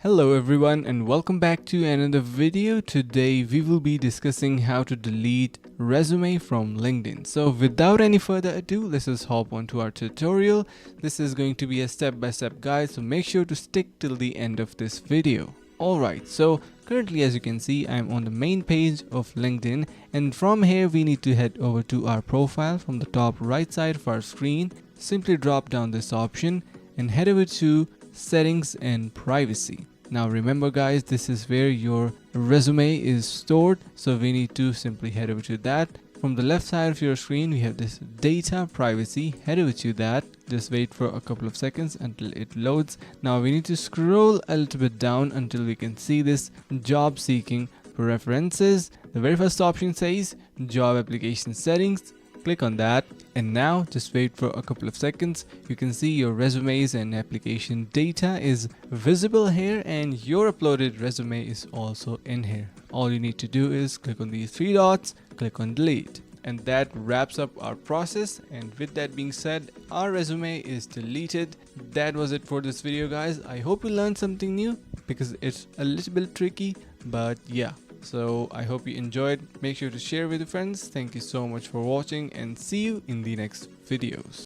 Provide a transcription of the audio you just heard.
Hello everyone and welcome back to another video. Today we will be discussing how to delete resume from LinkedIn. So without any further ado, let's just hop on to our tutorial. This is going to be a step-by-step guide, so make sure to stick till the end of this video. Alright, so currently as you can see, I'm on the main page of LinkedIn, and from here we need to head over to our profile. From the top right side of our screen, simply drop down this option and head over to settings and privacy. Now remember guys, this is where your resume is stored, so we need to simply head over to that. From the left side of your screen we have this data privacy. Head over to that. Just wait for a couple of seconds until it loads. Now we need to scroll a little bit down until we can see this job seeking preferences. The very first option says job application settings. Click on that, and now just wait for a couple of seconds. You can see your resumes and application data is visible here, and your uploaded resume is also in here. All you need to do is click on these three dots, click on delete, and that wraps up our process. And with that being said, our resume is deleted. That was it for this video guys. I hope you learned something new because it's a little bit tricky, but yeah. So I hope you enjoyed. Make sure to share with your friends. Thank you so much for watching and see you in the next videos.